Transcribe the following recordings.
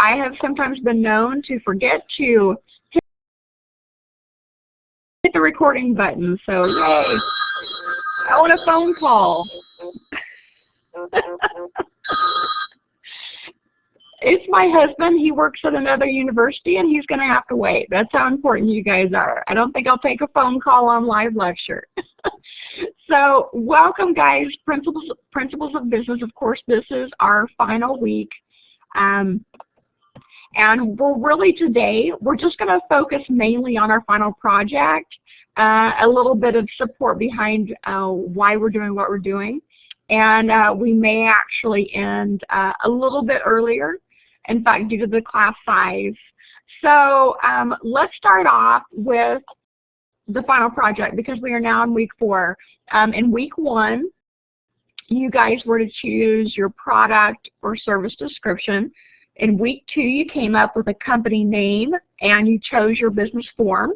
I have sometimes been known to forget to hit the recording button, so yay. I want a phone call. It's my husband. He works at another university, and he's going to have to wait. That's how important you guys are. I don't think I'll take a phone call on live lecture. So welcome, guys. Principles of Business. Of course, this is our final week. And today, we're just going to focus mainly on our final project, a little bit of support behind why we're doing what we're doing. And we may actually end a little bit earlier, in fact, due to the class size. So let's start off with the final project because we are now in week 4. In week 1, you guys were to choose your product or service description. In week 2, you came up with a company name and you chose your business form.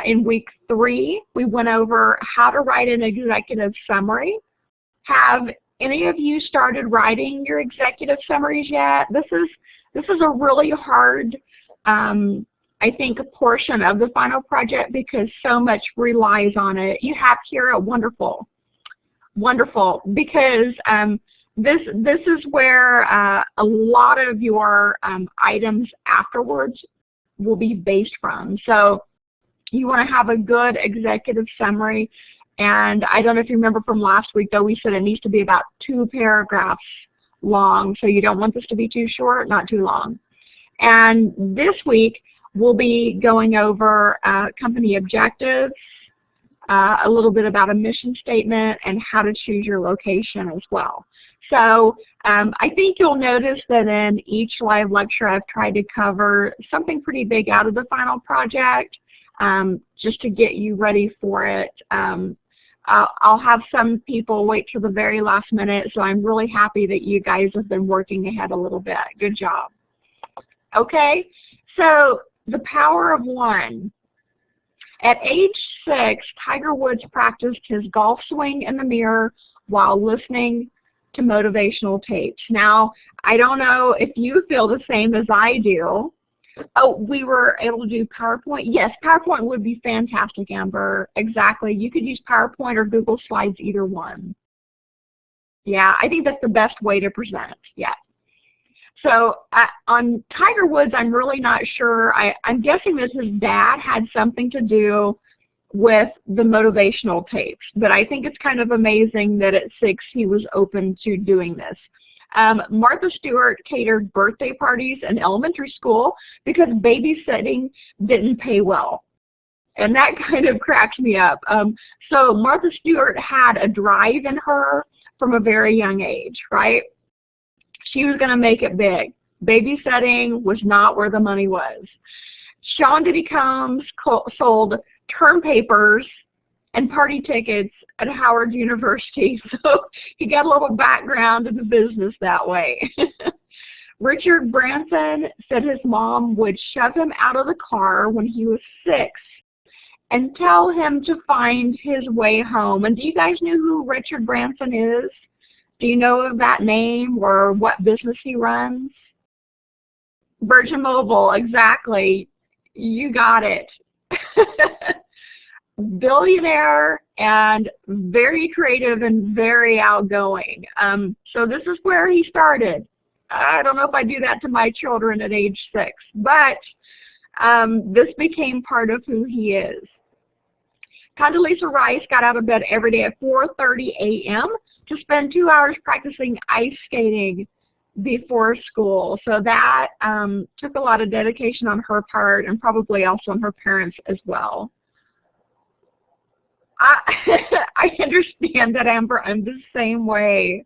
In week 3, we went over how to write an executive summary. Have any of you started writing your executive summaries yet? This is a really hard, I think, a portion of the final project because so much relies on it. You have here a wonderful, because this is where a lot of your items afterwards will be based from. So you want to have a good executive summary. And I don't know if you remember from last week, though, we said it needs to be about 2 paragraphs long. So you don't want this to be too short, not too long. And this week, we'll be going over company objectives, a little bit about a mission statement, and how to choose your location as well. So I think you'll notice that in each live lecture, I've tried to cover something pretty big out of the final project just to get you ready for it. I'll have some people wait till the very last minute, so I'm really happy that you guys have been working ahead a little bit. Good job. Okay, so the power of one. At age 6, Tiger Woods practiced his golf swing in the mirror while listening to motivational tapes. Now, I don't know if you feel the same as I do. Oh, we were able to do PowerPoint? Yes, PowerPoint would be fantastic, Amber. Exactly. You could use PowerPoint or Google Slides, either one. Yeah, I think that's the best way to present. Yeah. So on Tiger Woods, I'm really not sure. I'm guessing that his dad had something to do with the motivational tapes, but I think it's kind of amazing that at 6 he was open to doing this. Martha Stewart catered birthday parties in elementary school because babysitting didn't pay well. And that kind of cracks me up. So Martha Stewart had a drive in her from a very young age, right? She was going to make it big. Babysitting was not where the money was. Sean Diddy Combs sold term papers and party tickets at Howard University, so he got a little background in the business that way. Richard Branson said his mom would shove him out of the car when he was 6 and tell him to find his way home. And do you guys know who Richard Branson is? Do you know of that name or what business he runs? Virgin Mobile, exactly. You got it. Billionaire and very creative and very outgoing. So this is where he started. I don't know if I do that to my children at age 6, but this became part of who he is. Condoleezza Rice got out of bed every day at 4:30 a.m. to spend 2 hours practicing ice skating before school. So that took a lot of dedication on her part and probably also on her parents as well. I understand that, Amber. I'm the same way.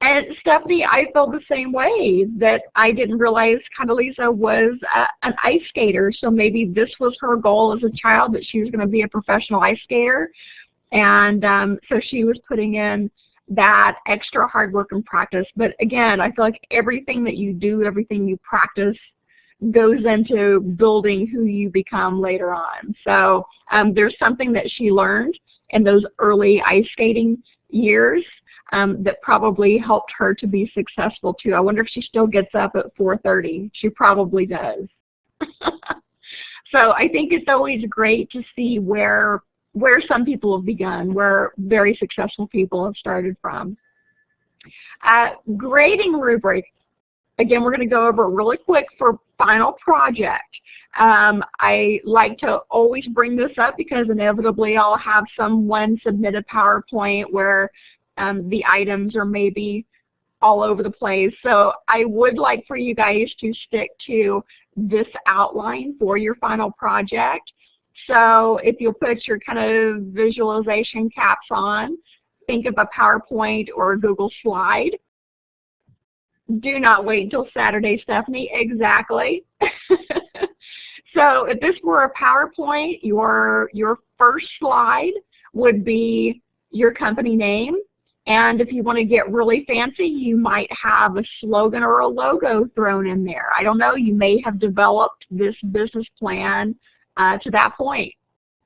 And Stephanie, I feel the same way, that I didn't realize Condoleezza was an ice skater, so maybe this was her goal as a child, that she was going to be a professional ice skater. And so she was putting in that extra hard work and practice. But again, I feel like everything that you do, everything you practice, goes into building who you become later on. So there's something that she learned in those early ice skating years that probably helped her to be successful too. I wonder if she still gets up at 4:30. She probably does. So I think it's always great to see where some people have begun, where very successful people have started from. Grading rubric. Again, we're going to go over it really quick for final project. I like to always bring this up because inevitably I'll have someone submit a PowerPoint where the items are maybe all over the place. So I would like for you guys to stick to this outline for your final project. So if you'll put your kind of visualization caps on, think of a PowerPoint or a Google slide. Do not wait until Saturday, Stephanie. Exactly. So if this were a PowerPoint, your first slide would be your company name. And if you want to get really fancy, you might have a slogan or a logo thrown in there. I don't know. You may have developed this business plan to that point.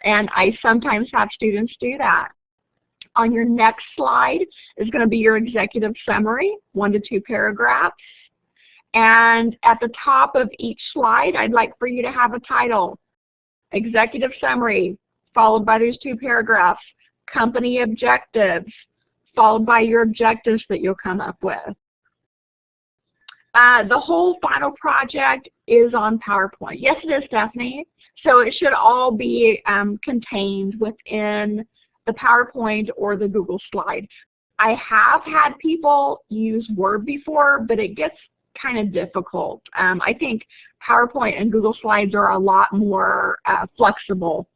And I sometimes have students do that. On your next slide is going to be your executive summary, 1 to 2 paragraphs. And at the top of each slide, I'd like for you to have a title, executive summary, followed by those 2 paragraphs, company objectives, followed by your objectives that you'll come up with. The whole final project is on PowerPoint. Yes, it is, Stephanie. So it should all be contained within the PowerPoint or the Google slide. I have had people use Word before, but it gets kind of difficult. I think PowerPoint and Google Slides are a lot more flexible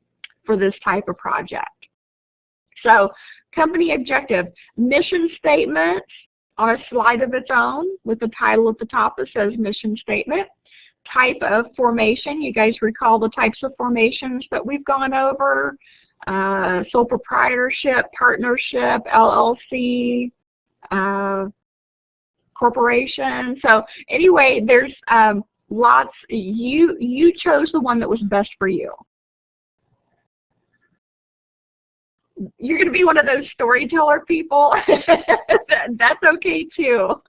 for this type of project. So company objective, mission statement on a slide of its own with the title at the top that says mission statement. Type of formation, you guys recall the types of formations that we've gone over. Sole proprietorship, partnership, LLC, corporation. So anyway, there's lots. You chose the one that was best for you. You're going to be one of those storyteller people. That's okay too.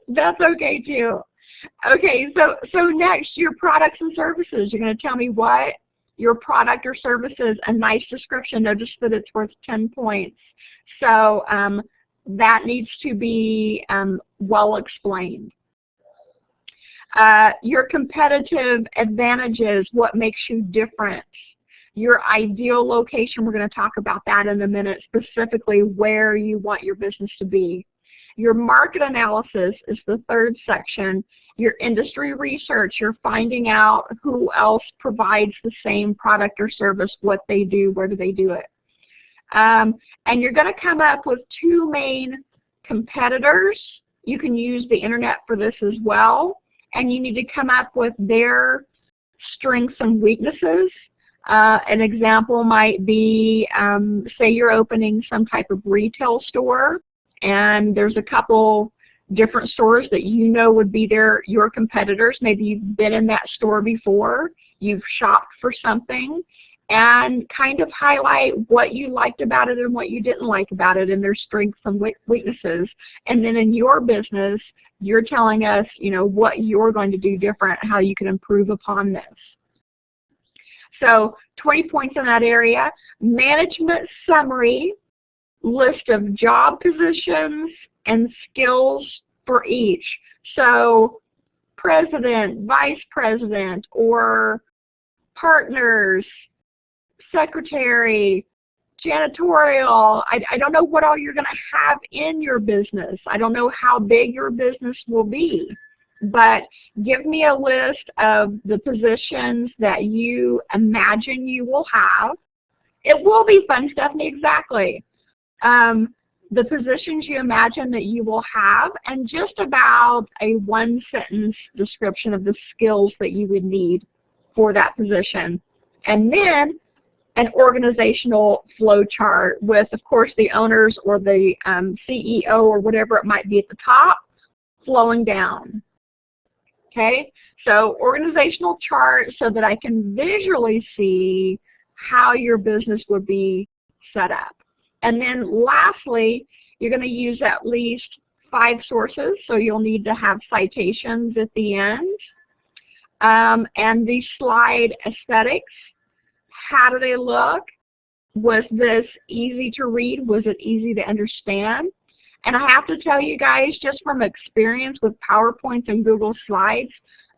That's okay too. Okay, so next, your products and services. You're going to tell me what your product or service is, a nice description. Notice that it's worth 10 points. So that needs to be well explained. Your competitive advantages, what makes you different. Your ideal location, we're going to talk about that in a minute, specifically where you want your business to be. Your market analysis is the 3rd section. Your industry research, you're finding out who else provides the same product or service, what they do, where do they do it. And you're going to come up with 2 main competitors. You can use the internet for this as well. And you need to come up with their strengths and weaknesses. An example might be, say you're opening some type of retail store, and there's a couple different stores that you know would be your competitors. Maybe you've been in that store before, you've shopped for something, and kind of highlight what you liked about it and what you didn't like about it and their strengths and weaknesses. And then in your business, you're telling us, you know, what you're going to do different, how you can improve upon this. So 20 points in that area. Management summary, list of job positions and skills for each. So president, vice president, or partners, secretary, janitorial. I don't know what all you're going to have in your business. I don't know how big your business will be. But give me a list of the positions that you imagine you will have. It will be fun, Stephanie, exactly. The positions you imagine that you will have, and just about a 1-sentence description of the skills that you would need for that position. And then an organizational flow chart with, of course, the owners or the CEO or whatever it might be at the top flowing down. Okay, so organizational chart so that I can visually see how your business would be set up. And then lastly, you're going to use at least 5 sources, so you'll need to have citations at the end. And the slide aesthetics, how do they look? Was this easy to read? Was it easy to understand? And I have to tell you guys, just from experience with PowerPoints and Google Slides,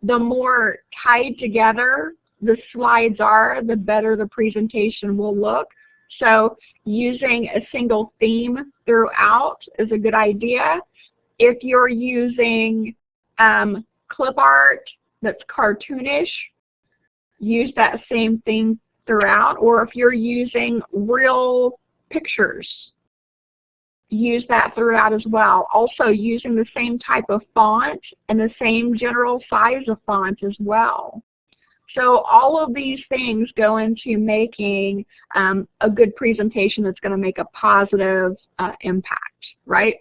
the more tied together the slides are, the better the presentation will look. So using a single theme throughout is a good idea. If you're using clip art that's cartoonish, use that same theme throughout. Or if you're using real pictures, use that throughout as well. Also using the same type of font and the same general size of font as well. So all of these things go into making a good presentation that's going to make a positive impact, right?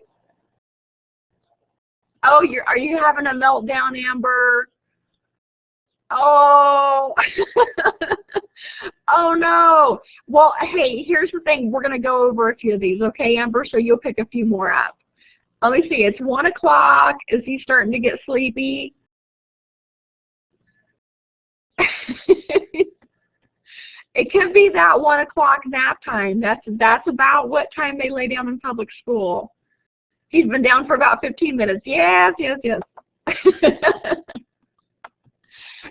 Oh, are you having a meltdown, Amber? Oh, oh no. Well, hey, here's the thing. We're going to go over a few of these, okay, Amber? So you'll pick a few more up. Let me see. It's 1 o'clock. Is he starting to get sleepy? It could be that 1 o'clock nap time. That's about what time they lay down in public school. He's been down for about 15 minutes. Yes, yes, yes.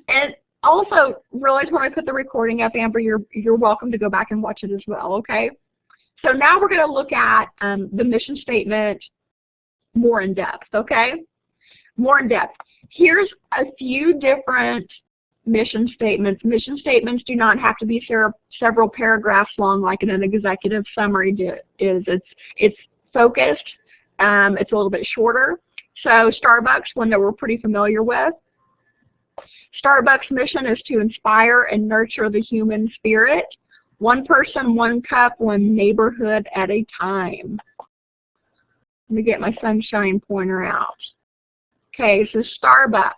And also, realize when I put the recording up, Amber, you're welcome to go back and watch it as well, okay? So now we're going to look at the mission statement more in depth, okay? More in depth. Here's a few different mission statements. Mission statements do not have to be several paragraphs long like an executive summary is. It's focused. It's a little bit shorter. So Starbucks, one that we're pretty familiar with. Starbucks' mission is to inspire and nurture the human spirit. 1 person, 1 cup, 1 neighborhood at a time. Let me get my sunshine pointer out. Okay, so Starbucks.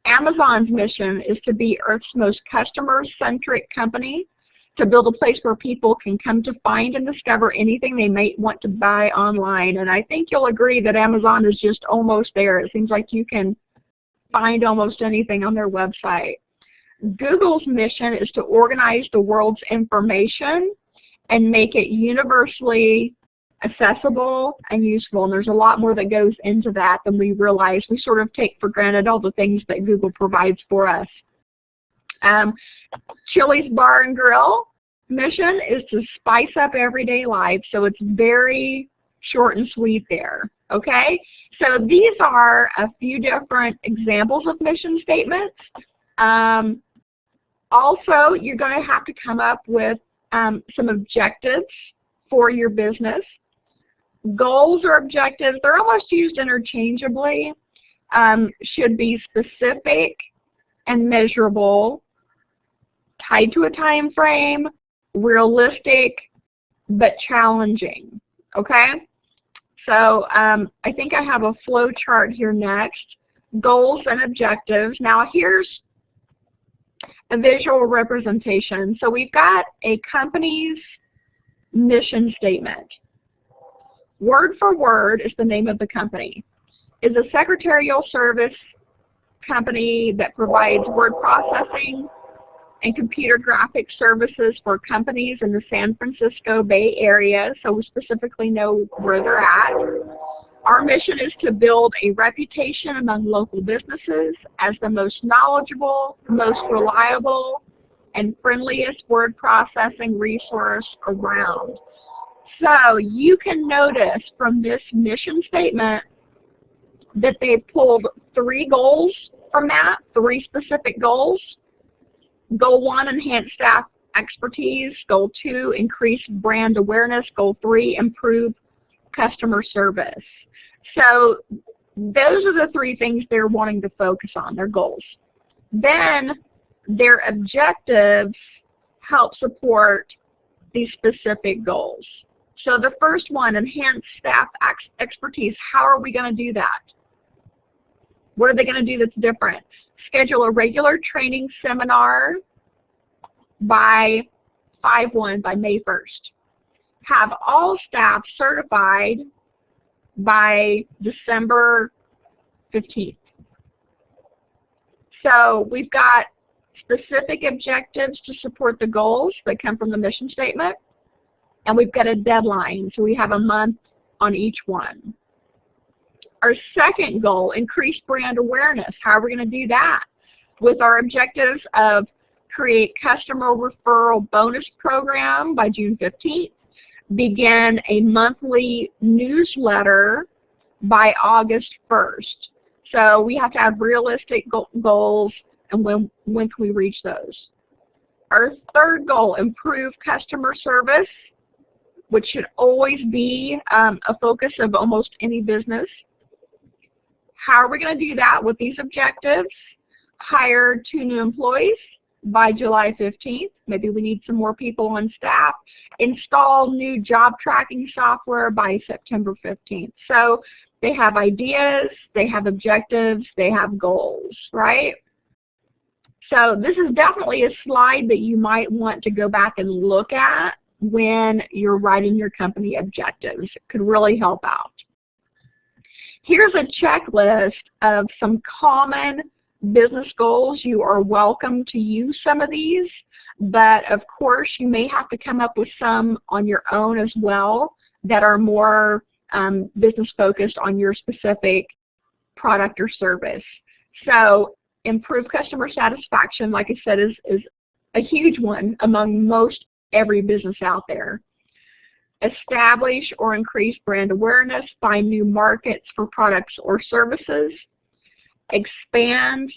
Amazon's mission is to be Earth's most customer-centric company, to build a place where people can come to find and discover anything they may want to buy online. And I think you'll agree that Amazon is just almost there. It seems like you can find almost anything on their website. Google's mission is to organize the world's information and make it universally accessible and useful. And there's a lot more that goes into that than we realize. We sort of take for granted all the things that Google provides for us. Chili's Bar and Grill mission is to spice up everyday life, so it's very short and sweet there, okay? So these are a few different examples of mission statements. Also, you're going to have to come up with some objectives for your business. Goals or objectives, they're almost used interchangeably, should be specific and measurable, tied to a time frame, realistic, but challenging, okay? So I think I have a flow chart here next. Goals and objectives. Now here's a visual representation. So we've got a company's mission statement. Word for Word is the name of the company. Is a secretarial service company that provides word processing and computer graphic services for companies in the San Francisco Bay Area, so we specifically know where they're at. Our mission is to build a reputation among local businesses as the most knowledgeable, most reliable, and friendliest word processing resource around. So you can notice from this mission statement that they pulled 3 goals from that, 3 specific goals. Goal 1, enhance staff expertise. Goal 2, increase brand awareness. Goal 3, improve customer service. So those are the 3 things they're wanting to focus on, their goals. Then their objectives help support these specific goals. So the first one, enhance staff expertise. How are we going to do that? What are they going to do that's different? Schedule a regular training seminar by 5/1, by May 1st. have all staff certified by December 15th. So we've got specific objectives to support the goals that come from the mission statement, and we've got a deadline, so we have a month on each one. Our second goal, increase brand awareness. How are we going to do that? With our objectives of create customer referral bonus program by June 15th, begin a monthly newsletter by August 1st. So we have to have realistic goals, and when can we reach those? Our third goal, improve customer service, which should always be a focus of almost any business. How are we going to do that with these objectives? Hire 2 new employees by July 15th. Maybe we need some more people on staff. Install new job tracking software by September 15th. So they have ideas, they have objectives, they have goals, right? So this is definitely a slide that you might want to go back and look at when you're writing your company objectives. It could really help out. Here's a checklist of some common business goals. You are welcome to use some of these, but of course you may have to come up with some on your own as well that are more business focused on your specific product or service. So improve customer satisfaction, like I said, is a huge one among most every business out there. Establish or increase brand awareness, find new markets for products or services, expand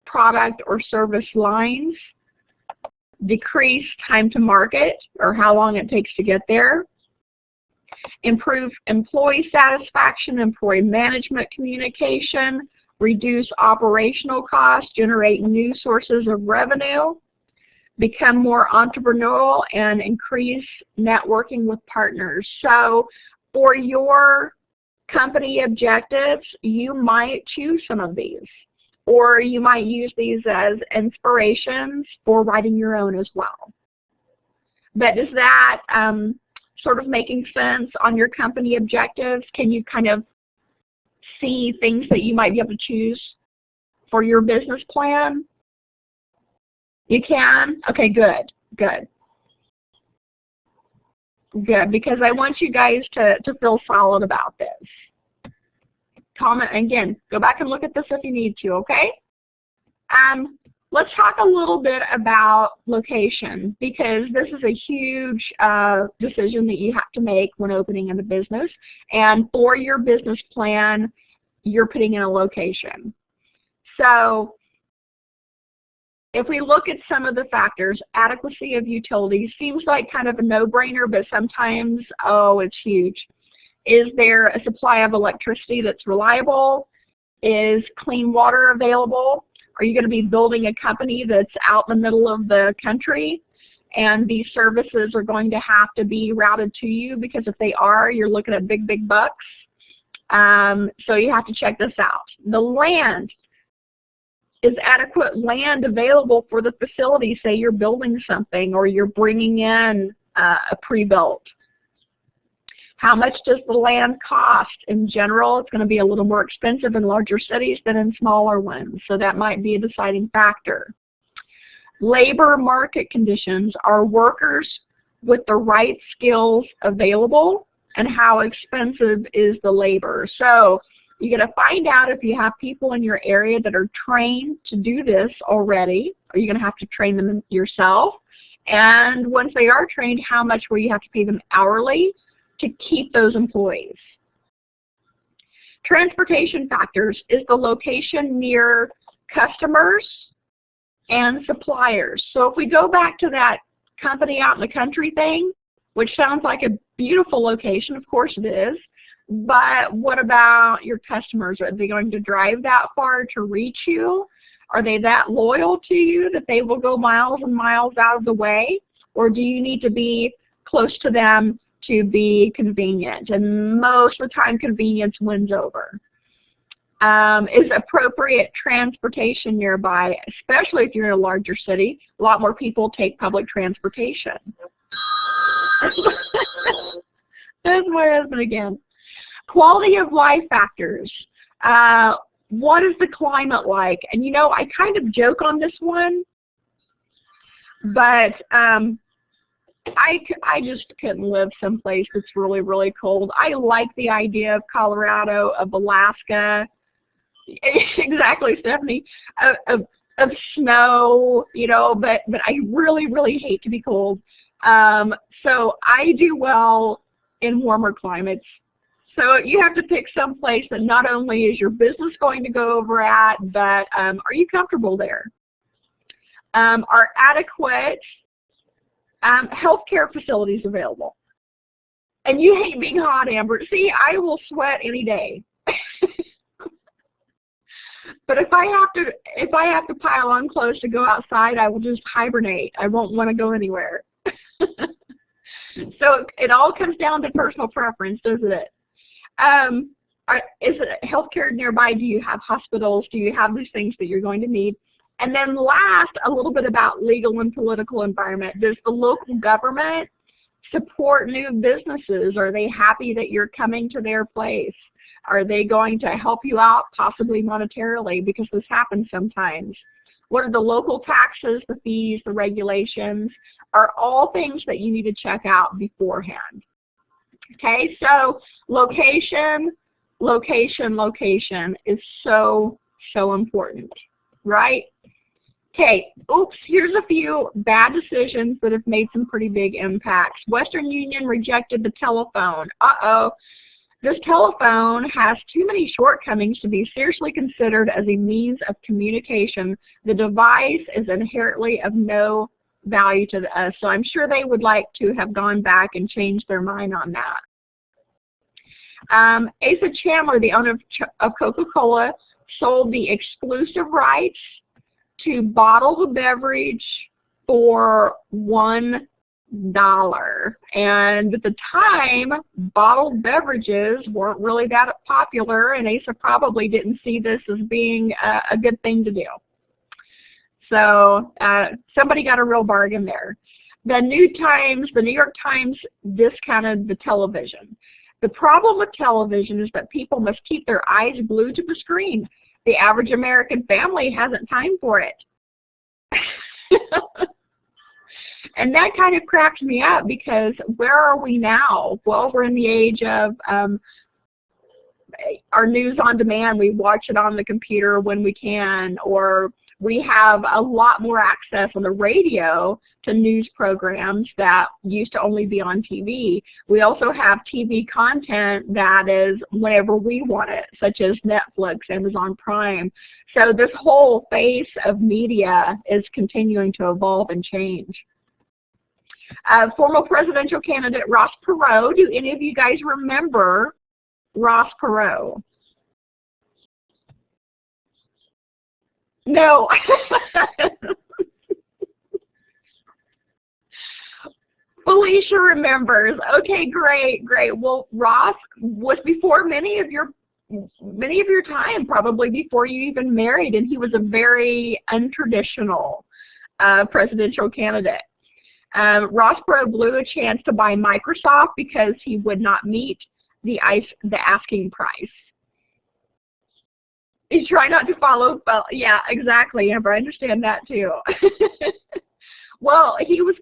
product or service lines, decrease time to market or how long it takes to get there, improve employee satisfaction, employee management communication, reduce operational costs, generate new sources of revenue, become more entrepreneurial, and increase networking with partners. So for your company objectives, you might choose some of these, or you might use these as inspirations for writing your own as well. But is that sort of making sense on your company objectives? Can you kind of see things that you might be able to choose for your business plan? You can? Okay, good, good. Good, because I want you guys to feel solid about this. Comment, again, go back and look at this if you need to, okay? Let's talk a little bit about location, because this is a huge decision that you have to make when opening a business. And for your business plan, you're putting in a location. So if we look at some of the factors, adequacy of utilities seems like kind of a no-brainer, but sometimes, oh, it's huge. Is there a supply of electricity that's reliable? Is clean water available? Are you going to be building a company that's out in the middle of the country? And these services are going to have to be routed to you, because if they are, you're looking at big, big bucks. So you have to check this out. The land. Is adequate land available for the facility? Say you're building something or you're bringing in a pre-built. How much does the land cost? In general, it's going to be a little more expensive in larger cities than in smaller ones, so that might be a deciding factor. Labor market conditions. Are workers with the right skills available, and how expensive is the labor? So you're going to find out if you have people in your area that are trained to do this already, or you're going to have to train them yourself. And once they are trained, how much will you have to pay them hourly to keep those employees? Transportation factors. Is the location near customers and suppliers? So if we go back to that company out in the country thing, which sounds like a beautiful location, of course it is, but what about your customers? Are they going to drive that far to reach you? Are they that loyal to you that they will go miles and miles out of the way? Or do you need to be close to them to be convenient? And most of the time, convenience wins over. Is appropriate transportation nearby, especially if you're in a larger city? A lot more people take public transportation. That's my husband again. Quality of life factors. What is the climate like? And you know, I kind of joke on this one, but I just couldn't live someplace that's really, really cold. I like the idea of Colorado, of Alaska, exactly, Stephanie, of snow, you know, but I really, really hate to be cold. So I do well in warmer climates. So you have to pick some place that not only is your business going to go over at, but are you comfortable there? Are adequate healthcare facilities available? And you hate being hot, Amber. See, I will sweat any day. But if I have to pile on clothes to go outside, I will just hibernate. I won't want to go anywhere. So it all comes down to personal preference, doesn't it? Is it healthcare nearby? Do you have hospitals? Do you have these things that you're going to need? And then last, a little bit about legal and political environment. Does the local government support new businesses? Are they happy that you're coming to their place? Are they going to help you out, possibly monetarily, because this happens sometimes? What are the local taxes, the fees, the regulations? Are all things that you need to check out beforehand. Okay, so location, location, location is so, so important, right? Okay, oops, here's a few bad decisions that have made some pretty big impacts. Western Union rejected the telephone. Uh-oh. This telephone has too many shortcomings to be seriously considered as a means of communication. The device is inherently of no value to us, so I'm sure they would like to have gone back and changed their mind on that. Asa Chandler, the owner of Coca-Cola, sold the exclusive rights to bottle the beverage for $1. And at the time, bottled beverages weren't really that popular, and Asa probably didn't see this as being a good thing to do. So somebody got a real bargain there. The New York Times discounted the television. The problem with television is that people must keep their eyes glued to the screen. The average American family hasn't time for it. And that kind of cracks me up, because where are we now? Well, we're in the age of our news on demand. We watch it on the computer when we can, or we have a lot more access on the radio to news programs that used to only be on TV. We also have TV content that is whenever we want it, such as Netflix, Amazon Prime. So this whole face of media is continuing to evolve and change. Former presidential candidate Ross Perot. Do any of you guys remember Ross Perot? No. Felicia remembers. Okay, great, great. Well, Ross was before many of your time, probably before you even married, and he was a very untraditional presidential candidate. Ross Perot blew a chance to buy Microsoft because he would not meet the asking price. You try not to follow, well, yeah, exactly, Amber. I understand that too. Well, he was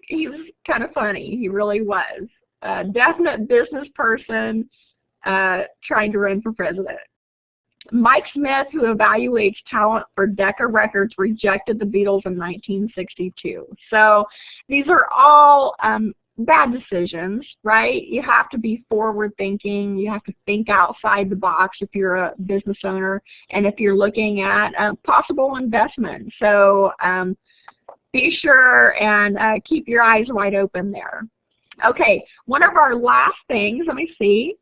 kind of funny. He really was. A definite business person trying to run for president. Mike Smith, who evaluates talent for Decca Records, rejected the Beatles in 1962. So these are all bad decisions, right? You have to be forward thinking. You have to think outside the box if you're a business owner and if you're looking at possible investment. So be sure and keep your eyes wide open there. Okay, one of our last things, let me see.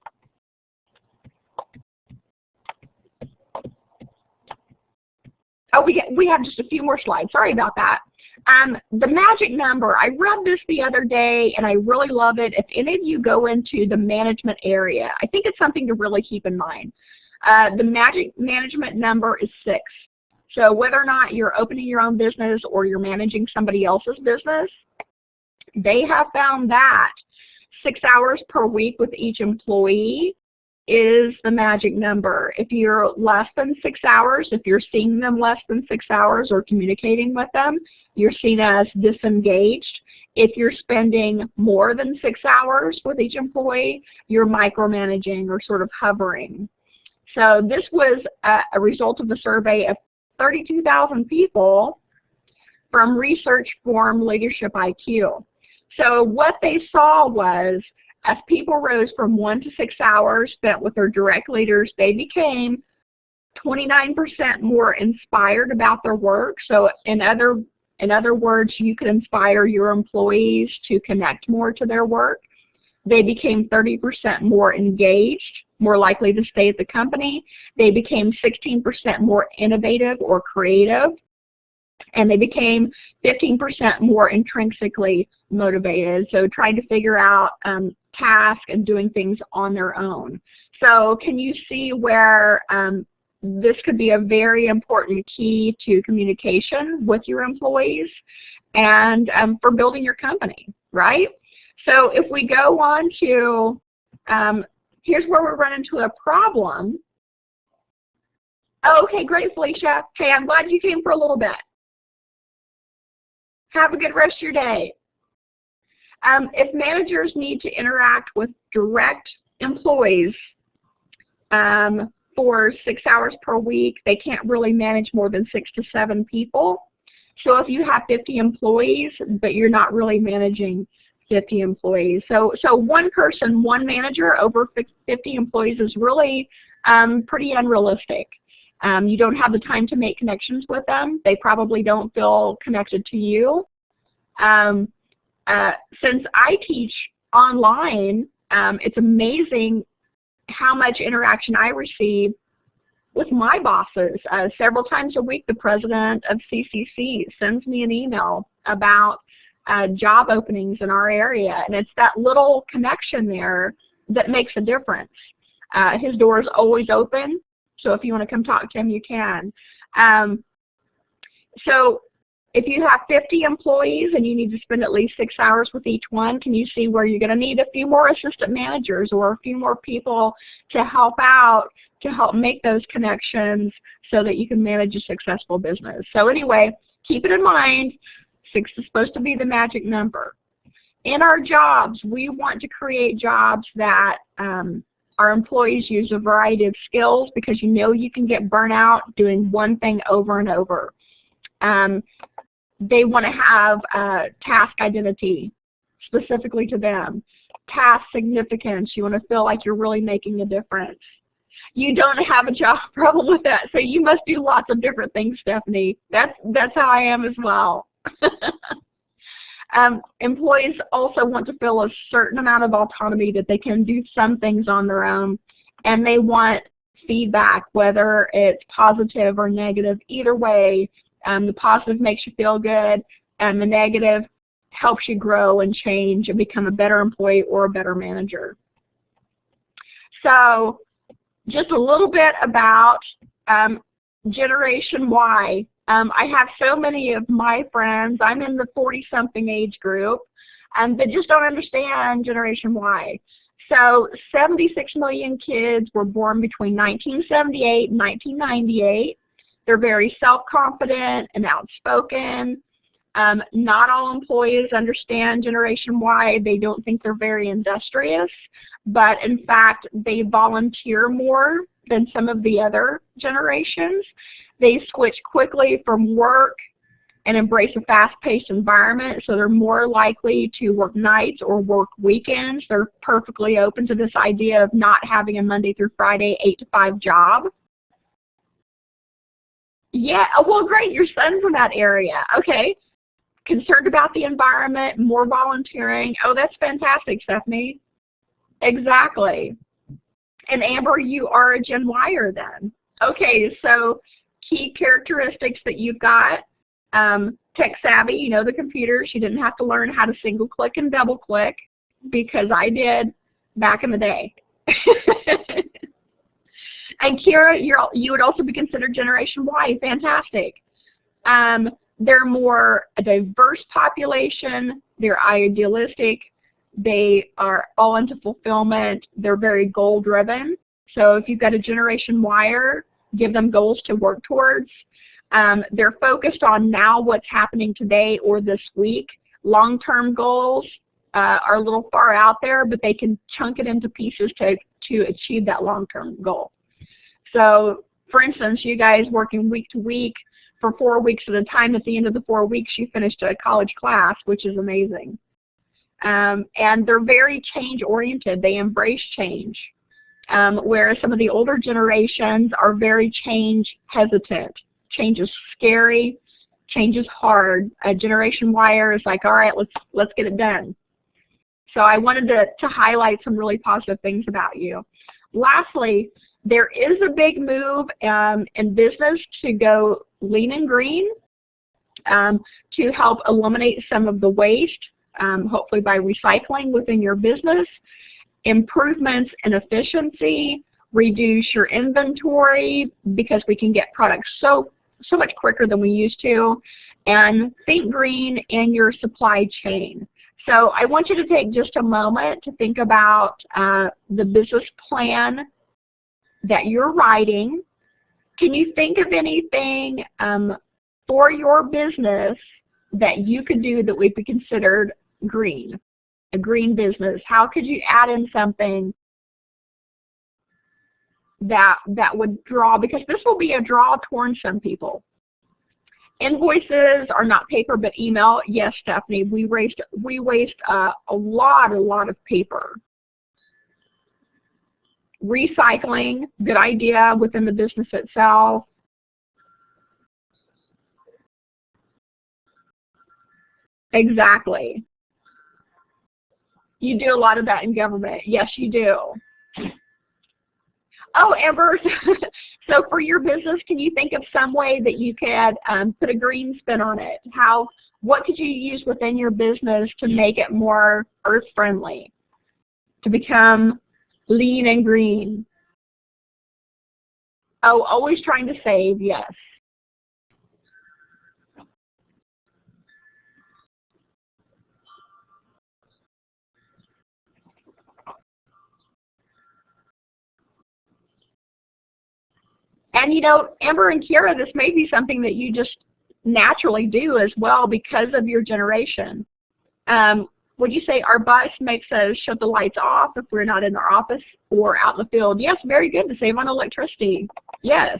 Oh, we have just a few more slides. Sorry about that. The magic number, I read this the other day and I really love it. If any of you go into the management area, I think it's something to really keep in mind. The magic management number is 6. So whether or not you're opening your own business or you're managing somebody else's business, they have found that 6 hours per week with each employee is the magic number. If you're less than 6 hours, if you're seeing them less than 6 hours or communicating with them, you're seen as disengaged. If you're spending more than 6 hours with each employee, you're micromanaging or sort of hovering. So this was a result of a survey of 32,000 people from Research Forum Leadership IQ. So what they saw was, as people rose from 1 to 6 hours spent with their direct leaders, they became 29% more inspired about their work. So in other words, you could inspire your employees to connect more to their work. They became 30% more engaged, more likely to stay at the company. They became 16% more innovative or creative. And they became 15% more intrinsically motivated, so trying to figure out tasks and doing things on their own. So can you see where this could be a very important key to communication with your employees and for building your company, right? So if we go on to, here's where we run into a problem. Oh, okay, great, Felicia. Hey, I'm glad you came for a little bit. Have a good rest of your day. If managers need to interact with direct employees for 6 hours per week, they can't really manage more than 6 to 7 people. So if you have 50 employees, but you're not really managing 50 employees. So one person, one manager over 50 employees is really pretty unrealistic. You don't have the time to make connections with them. They probably don't feel connected to you. Since I teach online, it's amazing how much interaction I receive with my bosses. Several times a week, the president of CCC sends me an email about job openings in our area, and it's that little connection there that makes a difference. His door is always open. So if you want to come talk to him, you can. So if you have 50 employees and you need to spend at least 6 hours with each one, can you see where you're going to need a few more assistant managers or a few more people to help out, to help make those connections so that you can manage a successful business? So anyway, keep it in mind, 6 is supposed to be the magic number. In our jobs, we want to create jobs that our employees use a variety of skills, because you know you can get burnout doing one thing over and over. They want to have task identity specifically to them. Task significance, you want to feel like you're really making a difference. You don't have a job problem with that, so you must do lots of different things, Stephanie. That's how I am as well. Employees also want to feel a certain amount of autonomy, that they can do some things on their own, and they want feedback, whether it's positive or negative. Either way, the positive makes you feel good, and the negative helps you grow and change and become a better employee or a better manager. So just a little bit about Generation Y. I have so many of my friends, I'm in the 40-something age group, that just don't understand Generation Y. So 76 million kids were born between 1978 and 1998. They're very self-confident and outspoken. Not all employees understand Generation Y. They don't think they're very industrious, but in fact, they volunteer more than some of the other generations. They switch quickly from work and embrace a fast-paced environment, so they're more likely to work nights or work weekends. They're perfectly open to this idea of not having a Monday through Friday 8 to 5 job. Yeah, well, great, your son's in that area. Okay. Concerned about the environment, more volunteering. Oh, that's fantastic, Stephanie. Exactly. And Amber, you are a Gen Y-er then. Okay, so key characteristics that you've got. Tech savvy, you know the computers. You didn't have to learn how to single click and double click, because I did back in the day. And Kira, you would also be considered Generation Y. Fantastic. They're more a diverse population. They're idealistic. They are all into fulfillment. They're very goal-driven. So if you've got a Generation Wire, give them goals to work towards. They're focused on now what's happening today or this week. Long-term goals are a little far out there, but they can chunk it into pieces to achieve that long-term goal. So, for instance, you guys working week to week for 4 weeks at a time, at the end of the 4 weeks you finished a college class, which is amazing. And they're very change-oriented. They embrace change, whereas some of the older generations are very change-hesitant. Change is scary. Change is hard. A Generation Wire is like, all right, let's get it done. So I wanted to highlight some really positive things about you. Lastly, there is a big move in business to go lean and green to help eliminate some of the waste, hopefully by recycling within your business, improvements in efficiency, reduce your inventory because we can get products so much quicker than we used to, and think green in your supply chain. So I want you to take just a moment to think about the business plan that you're writing. Can you think of anything for your business that you could do that would be considered green, a green business? How could you add in something that would draw, because this will be a draw towards some people. Invoices are not paper but email. Yes, Stephanie, we waste a lot of paper. Recycling, good idea within the business itself. Exactly. You do a lot of that in government. Yes, you do. Oh, Amber, so for your business, can you think of some way that you could put a green spin on it? What could you use within your business to make it more earth-friendly, to become lean and green? Oh, always trying to save, yes. And you know, Amber and Kiera, this may be something that you just naturally do as well because of your generation. Would you say our bus makes us shut the lights off if we're not in our office or out in the field? Yes, very good, to save on electricity. Yes.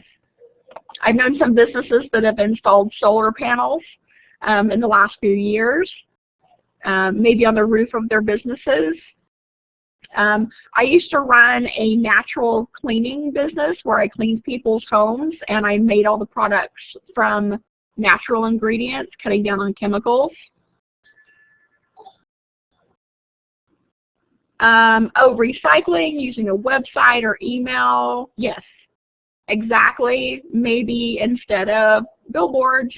I've known some businesses that have installed solar panels in the last few years, maybe on the roof of their businesses. I used to run a natural cleaning business where I cleaned people's homes, and I made all the products from natural ingredients, cutting down on chemicals. Oh, recycling, using a website or email. Yes, exactly. Maybe instead of billboards,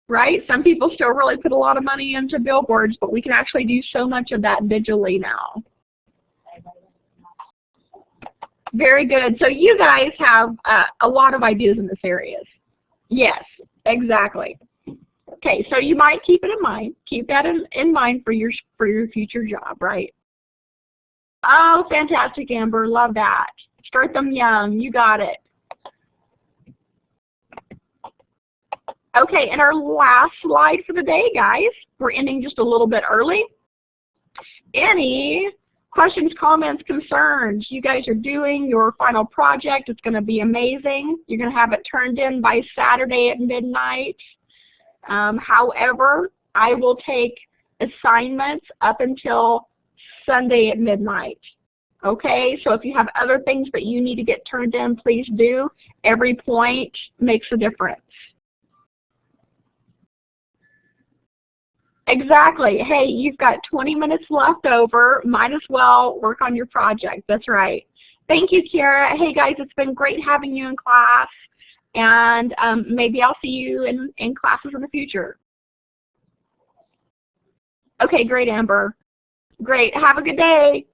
right? Some people still really put a lot of money into billboards, but we can actually do so much of that digitally now. Very good. So you guys have a lot of ideas in this area. Yes, exactly. Okay, so you might keep it in mind. Keep that in mind for your future job, right? Oh, fantastic, Amber. Love that. Start them young. You got it. Okay, and our last slide for the day, guys. We're ending just a little bit early. Any questions, comments, concerns? You guys are doing your final project. It's going to be amazing. You're going to have it turned in by Saturday at midnight. However, I will take assignments up until Sunday at midnight. Okay, so if you have other things that you need to get turned in, please do. Every point makes a difference. Exactly. Hey, you've got 20 minutes left over. Might as well work on your project. That's right. Thank you, Kiera. Hey, guys, it's been great having you in class. And maybe I'll see you in classes in the future. Okay, great, Amber. Great. Have a good day.